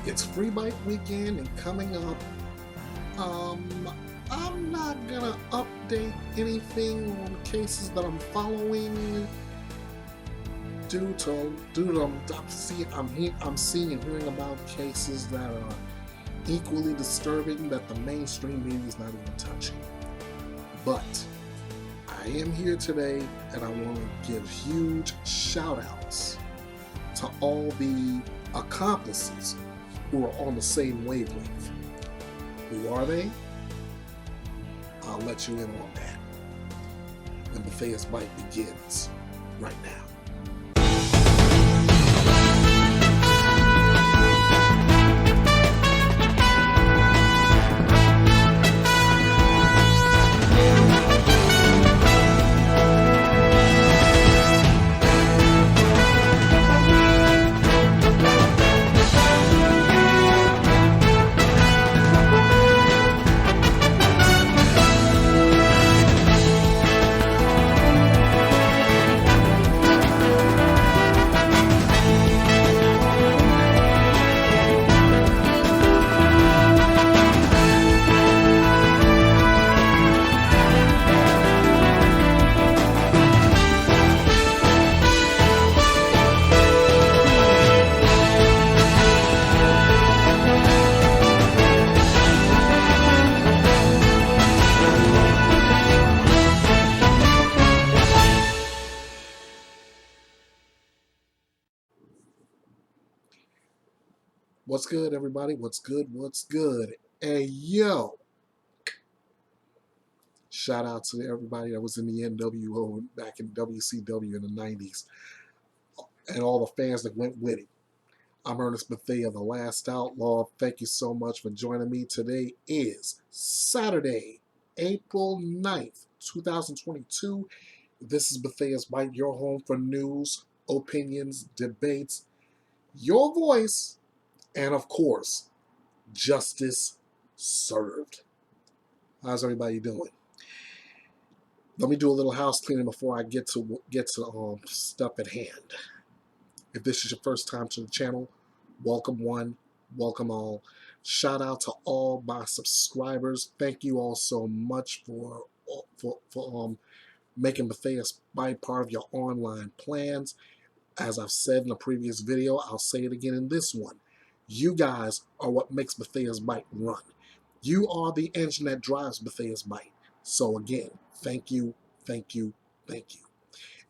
It's Free Byte weekend and coming up, I'm not gonna update anything on cases that I'm following I'm seeing and hearing about cases that are equally disturbing that the mainstream media is not even touching. But I am here today and I want to give huge shout outs to all the accomplices who are on the same wavelength. Who are they? I'll let you in on that. And Bethea's Byte begins right now. What's good, everybody? What's good? What's good? Hey, yo! Shout out to everybody that was in the NWO back in WCW in the 90s and all the fans that went with it. I'm Ernest Bethea, the Last Outlaw. Thank you so much for joining me. Today is Saturday, April 9th, 2022. This is Bethea's Byte, your home for news, opinions, debates, your voice, and of course, justice served. How's everybody doing? Let me do a little house cleaning before I get to stuff at hand. If this is your first time to the channel, welcome one, welcome all. Shout out to all my subscribers. Thank you all so much for making Bethea's Byte part of your online plans. As I've said in a previous video, I'll say it again in this one. You guys are what makes Bethea's Byte run. You are the engine that drives Bethea's Byte. So again, thank you, thank you, thank you.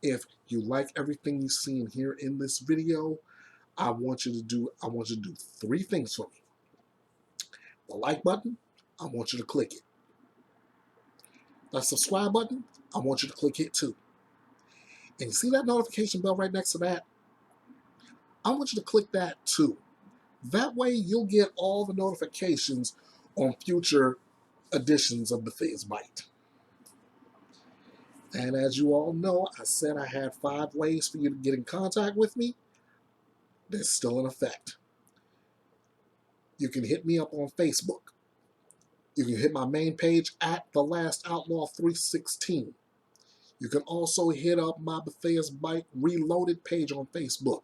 If you like everything you see and hear in this video, I want you to do three things for me. The like button, I want you to click it. That subscribe button, I want you to click it too. And you see that notification bell right next to that? I want you to click that too. That way you'll get all the notifications on future editions of Bethea's Byte. And as you all know, I said I had 5 ways for you to get in contact with me. They're still in effect. You can hit me up on Facebook. You can hit my main page at the Last Outlaw 316. You can also hit up my Bethea's Byte Reloaded page on Facebook.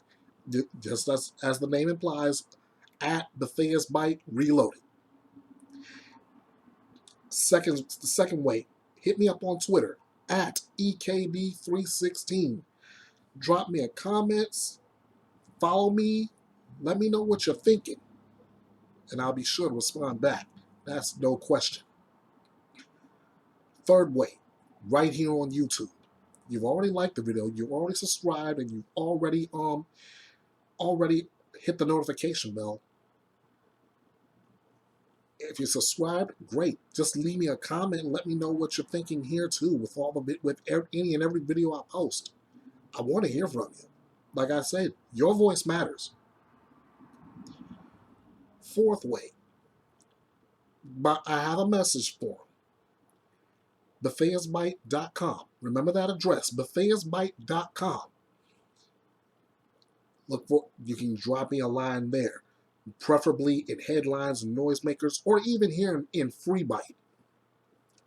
Just as the name implies, at Bethea's Byte Reloaded. The second way, hit me up on Twitter at EKB316. Drop me a comment, follow me, let me know what you're thinking, and I'll be sure to respond back. That's no question. Third way, right here on YouTube. You've already liked the video, you've already subscribed, and you've already hit the notification bell. If you're subscribed, great. Just leave me a comment and let me know what you're thinking here too with any and every video I post. I want to hear from you. Like I said, your voice matters. Fourth way, but I have a message form. Bethea'sByte.com. Remember that address, Bethea'sByte.com. You can drop me a line there, preferably in headlines and noisemakers, or even here in Free Byte.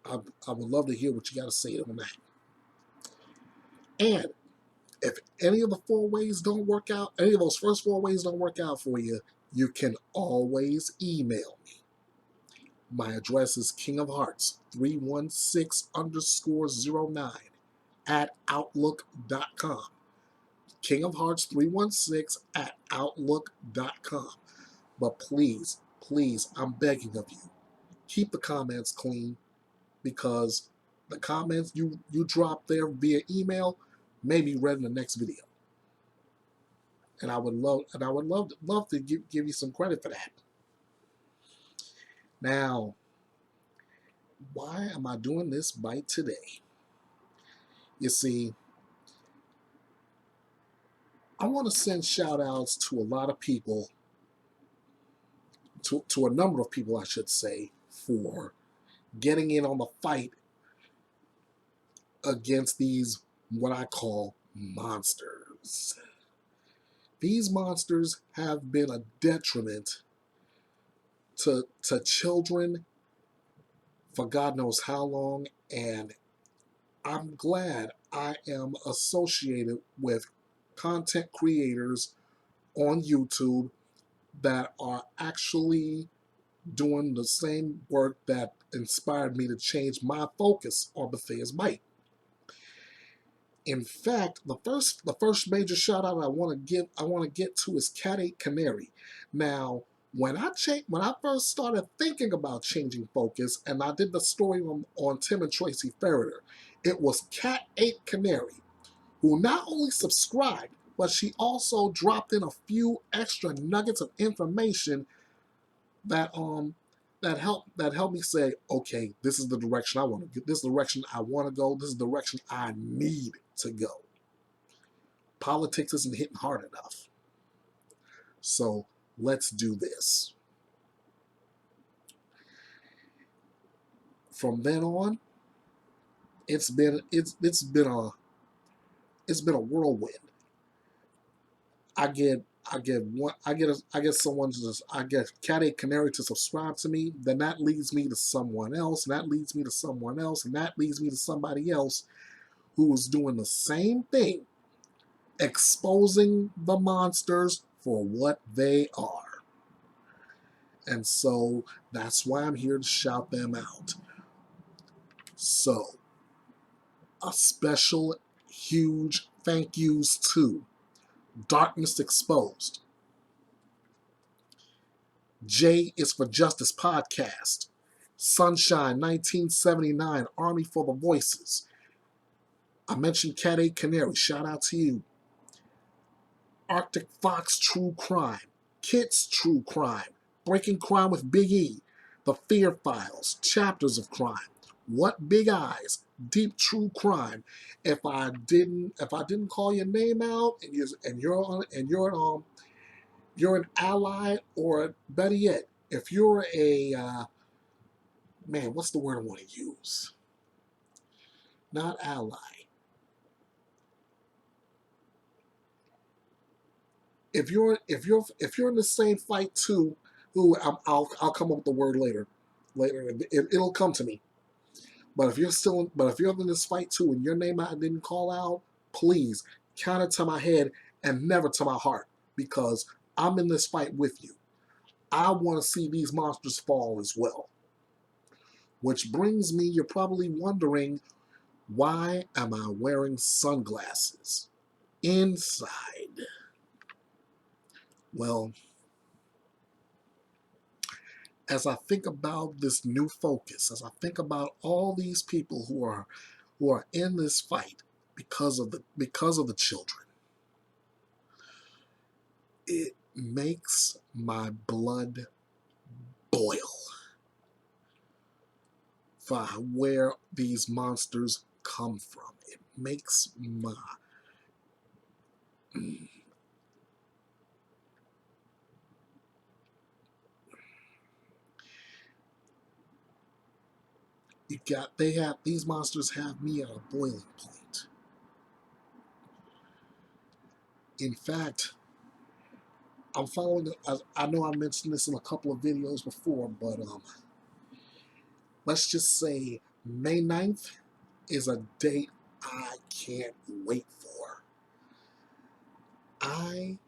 I would love to hear what you got to say on that. And if any of the 4 ways don't work out, any of those first 4 ways don't work out for you, you can always email me. My address is kingofhearts316_09 at outlook.com. Kingofhearts316 at outlook.com. But please, please, I'm begging of you, keep the comments clean, because the comments you drop there via email may be read in the next video. And I would love to give you some credit for that. Now, why am I doing this bite today? You see, I want to send shout outs to a lot of people, to a number of people, I should say, for getting in on the fight against these, what I call, monsters. These monsters have been a detriment to children for God knows how long, and I'm glad I am associated with content creators on YouTube that are actually doing the same work that inspired me to change my focus on Bethea's Byte. In fact, the first major shout out I want to get to is Cat 8 Canary. Now, when I first started thinking about changing focus, and I did the story on Tim and Tracy Ferreter, it was Cat 8 Canary who not only subscribed, but she also dropped in a few extra nuggets of information that helped me say, okay, this is the direction I want to get. This is the direction I want to go. This is the direction I need to go. Politics isn't hitting hard enough. So let's do this. From then on, it's been a whirlwind. I get Cat 8 Canary to subscribe to me, then that leads me to someone else, and that leads me to someone else, and that leads me to somebody else who is doing the same thing, exposing the monsters for what they are. And so that's why I'm here to shout them out. So, a special, huge thank yous to Darkness Exposed, J is for Justice Podcast, Sunshine 1979, Army for the Voices. I mentioned Cat 8 Canary, shout out to you. Arctic Fox True Crime, Kit's True Crime, Breaking Crime with Big E, The Fear Files, Chapters of Crime, What Big Eyes, Deep True Crime. If I didn't call your name out, and you're an ally, or better yet, if you're a what's the word I want to use? Not ally. If you're in the same fight too, I'll come up with the word later. It'll come to me. But if you're in this fight too, and your name I didn't call out, please count it to my head and never to my heart, because I'm in this fight with you. I want to see these monsters fall as well. Which brings me, you're probably wondering, why am I wearing sunglasses inside? Well, as I think about this new focus, as I think about all these people who are in this fight because of the children, it makes my blood boil for where these monsters come from. It makes my these monsters have me at a boiling point. In fact, I'm following. I know I mentioned this in a couple of videos before, but let's just say May 9th is a date I can't wait for. I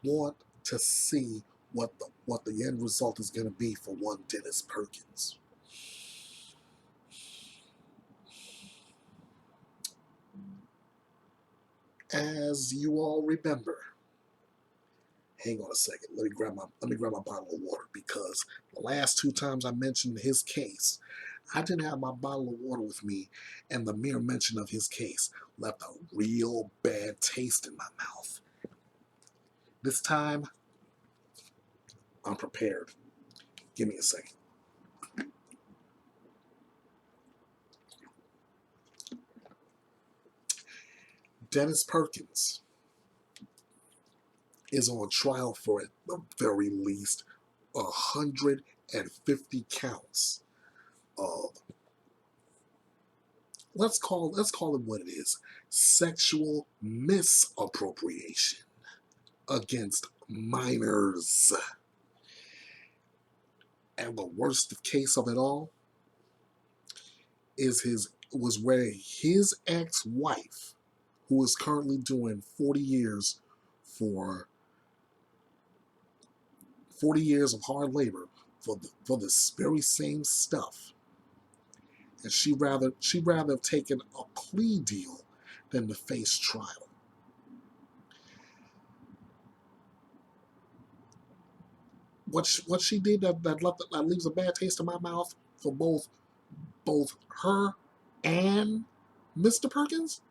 want to see what the end result is going to be for one Dennis Perkins. As you all remember, hang on a second. Let me grab my bottle of water, because the last two times I mentioned his case, I didn't have my bottle of water with me, and the mere mention of his case left a real bad taste in my mouth. This time, I'm prepared. Give me a second. Dennis Perkins is on trial for, at the very least, 150 counts of, let's call it what it is, sexual misappropriation against minors. And the worst case of it all was where his ex-wife, who is currently doing 40 years for 40 years of hard labor for this very same stuff, and she'd rather have taken a plea deal than to face trial. What she did that leaves a bad taste in my mouth for both her and Mr. Perkins.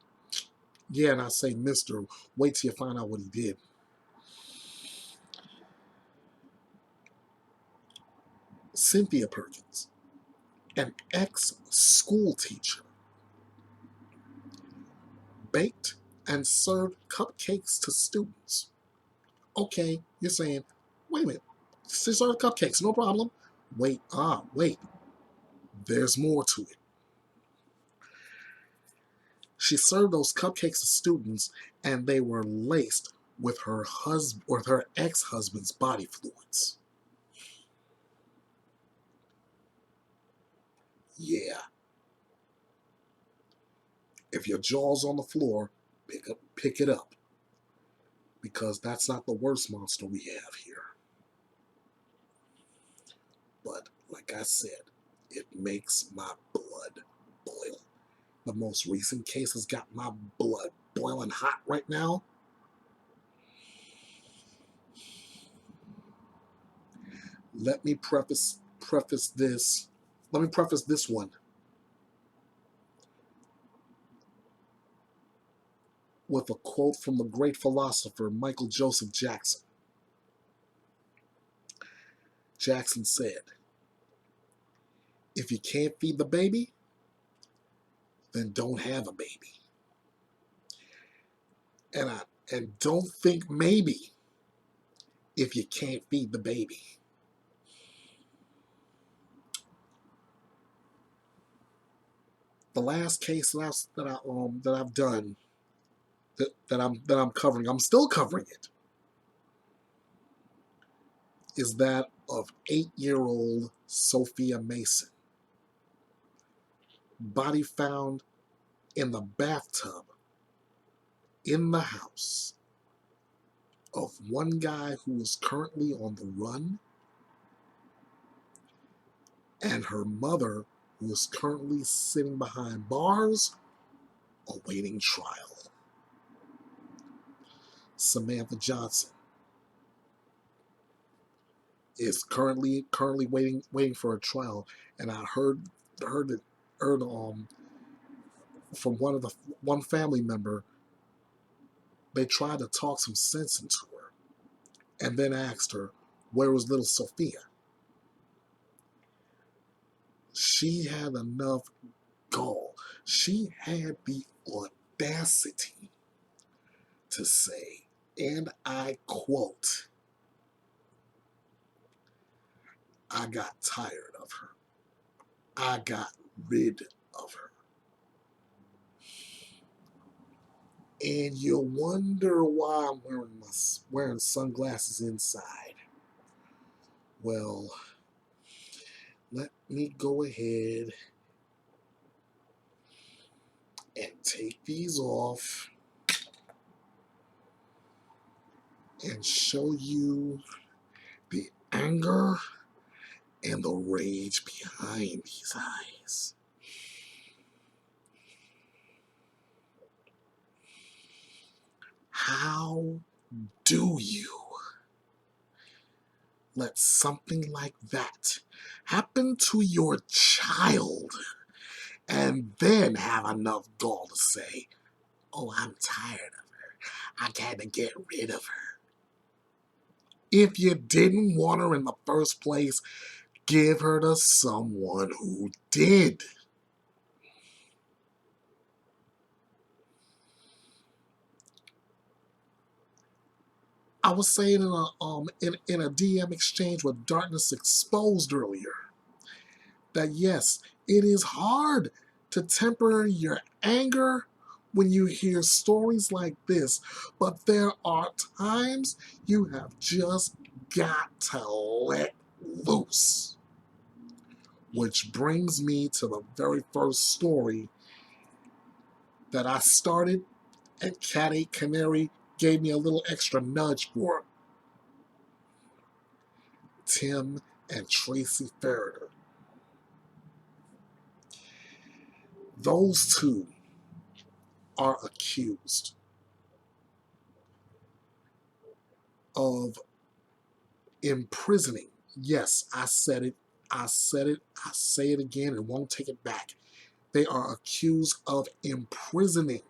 Yeah, and I say Mr. Wait till you find out what he did. Cynthia Perkins, an ex-school teacher, baked and served cupcakes to students. Okay, you're saying, wait a minute, she served cupcakes, no problem. Wait, there's more to it. She served those cupcakes to students, and they were laced with her ex-husband's body fluids. Yeah. If your jaw's on the floor, pick it up. Because that's not the worst monster we have here. But, like I said, it makes my blood boil. The most recent case has got my blood boiling hot right now. Let me preface this one with a quote from the great philosopher Michael Joseph Jackson. Jackson said, "If you can't feed the baby, then don't have a baby." And don't think maybe if you can't feed the baby. The last case that I've done that I'm covering, I'm still covering it, is that of 8-year-old Sophia Mason. Body found in the bathtub in the house of one guy who is currently on the run, and her mother, who is currently sitting behind bars awaiting trial. Samantha Johnson is currently waiting for a trial, and I heard from one family member, they tried to talk some sense into her, and then asked her, where was little Sophia? She had enough gall. She had the audacity to say, and I quote, "I got tired of her. I got rid of her." And you'll wonder why I'm wearing sunglasses inside. Well, let me go ahead and take these off and show you the anger and the rage behind these eyes. How do you let something like that happen to your child and then have enough gall to say, oh, I'm tired of her. I got to get rid of her. If you didn't want her in the first place, give her to someone who did. I was saying in a DM exchange with Darkness Exposed earlier that yes, it is hard to temper your anger when you hear stories like this, but there are times you have just got to let loose. Which brings me to the very first story that I started, and Cat 8 Canary gave me a little extra nudge for. Tim and Tracy Farrader. Those two are accused of imprisoning. Yes, I said it. I said it. I say it again and won't take it back. They are accused of imprisoning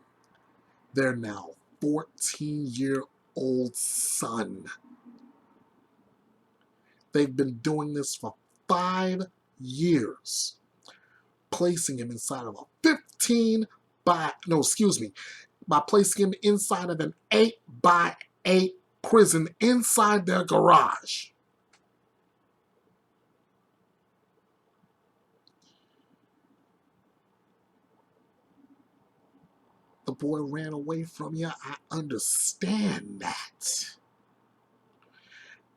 their now 14-year-old son. They've been doing this for 5 years, placing him inside of a 15 by, no, excuse me, by placing him inside of an 8x8 prison inside their garage. The boy ran away from you. I understand that.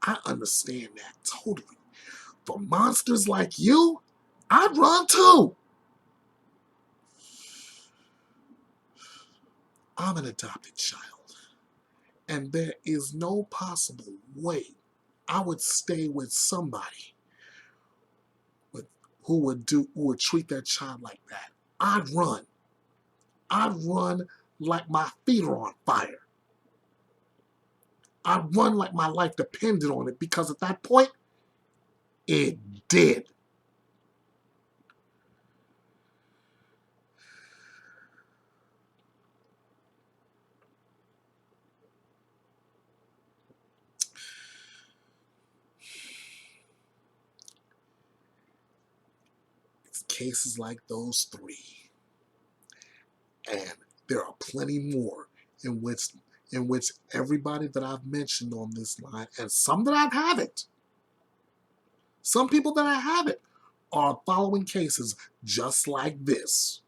I understand that totally. For monsters like you, I'd run too. I'm an adopted child, and there is no possible way I would stay with somebody who would treat their child like that. I'd run. I'd run like my feet are on fire. I'd run like my life depended on it, because at that point, it did. It's cases like those 3. And there are plenty more in which everybody that I've mentioned on this line, and some that I haven't, some people that I haven't, are following cases just like this.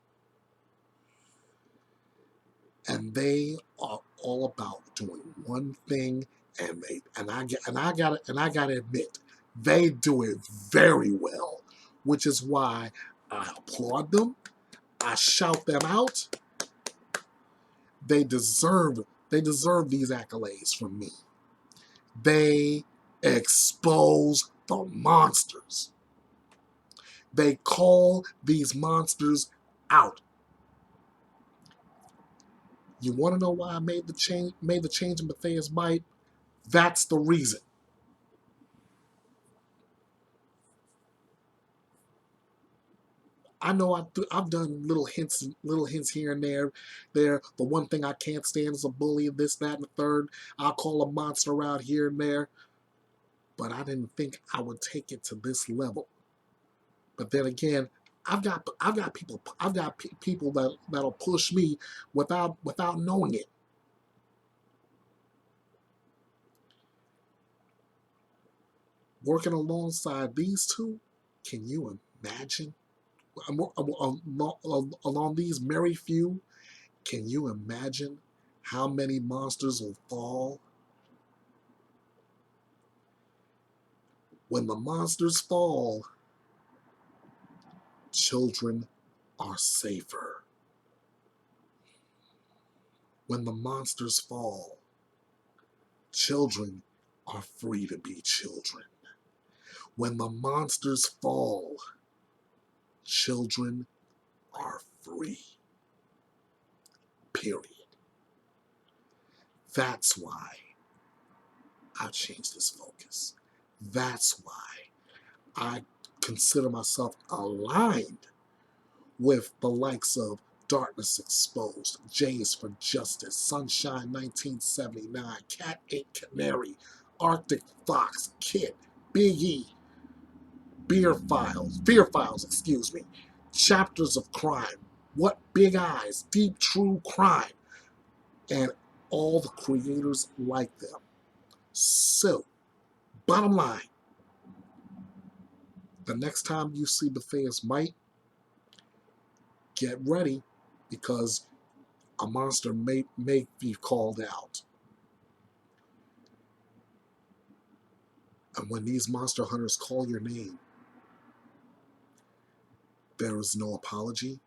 And they are all about doing one thing, and I gotta admit, they do it very well, which is why I applaud them. I shout them out. They deserve these accolades from me. They expose the monsters. They call these monsters out. You want to know why I made the change in Bethea's Byte? That's the reason. I know I've done little hints here and there. The one thing I can't stand is a bully, this, that, and the third. I'll call a monster out here and there, but I didn't think I would take it to this level. But then again, I've got people that'll push me without knowing it. Working alongside these two, can you imagine? Along these merry few, can you imagine how many monsters will fall? When the monsters fall, children are safer. When the monsters fall, children are free to be children. When the monsters fall, children are free. Period. That's why I've changed this focus. That's why I consider myself aligned with the likes of Darkness Exposed, J is for Justice, Sunshine 1979, Cat 8 Canary, Arctic Fox, Kid, Big E, Fear Files, Chapters of Crime, What Big Eyes, Deep True Crime, and all the creators like them. So, bottom line, the next time you see Bethea's Byte, get ready, because a monster may be called out. And when these monster hunters call your name, there is no apology,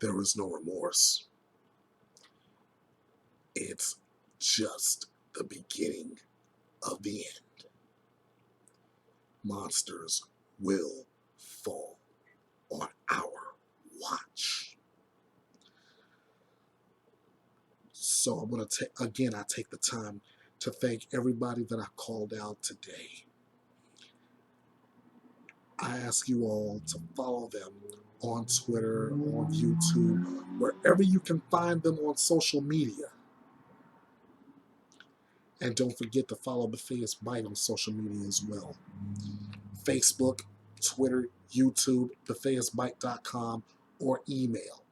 there is no remorse. It's just the beginning of the end. Monsters will fall on our watch. So I'm going to I take the time to thank everybody that I called out today. I ask you all to follow them on Twitter, on YouTube, wherever you can find them on social media. And don't forget to follow Bethea's Byte on social media as well. Facebook, Twitter, YouTube, Bethea'sByte.com, or email.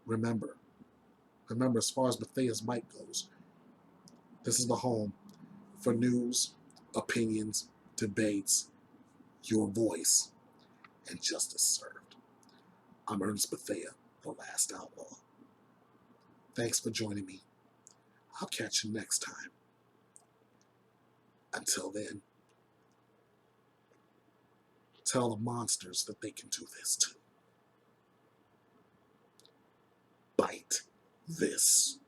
Remember, as far as Bethea's Byte goes, this is the home for news, opinions, debates, your voice, and justice served. I'm Ernest Bethea, the Last Outlaw. Thanks for joining me. I'll catch you next time. Until then, tell the monsters that they can do this too. Byte this.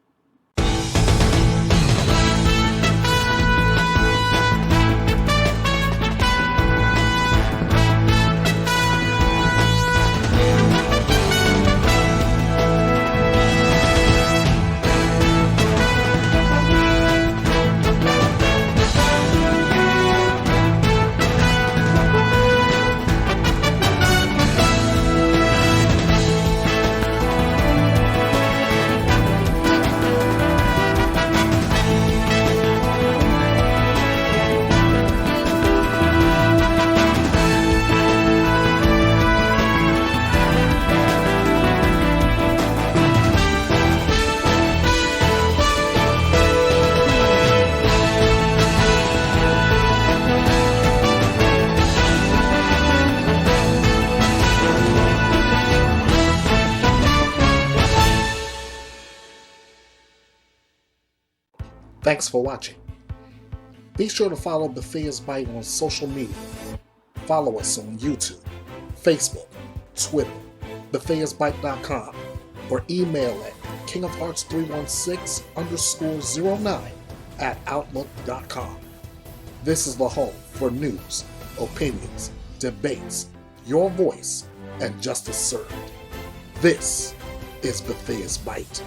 Thanks for watching. Be sure to follow Bethea's Byte on social media. Follow us on YouTube, Facebook, Twitter, Bethea'sByte.com, or email at kingofhearts316_09@outlook.com. This is the home for news, opinions, debates, your voice, and justice served. This is Bethea's Byte.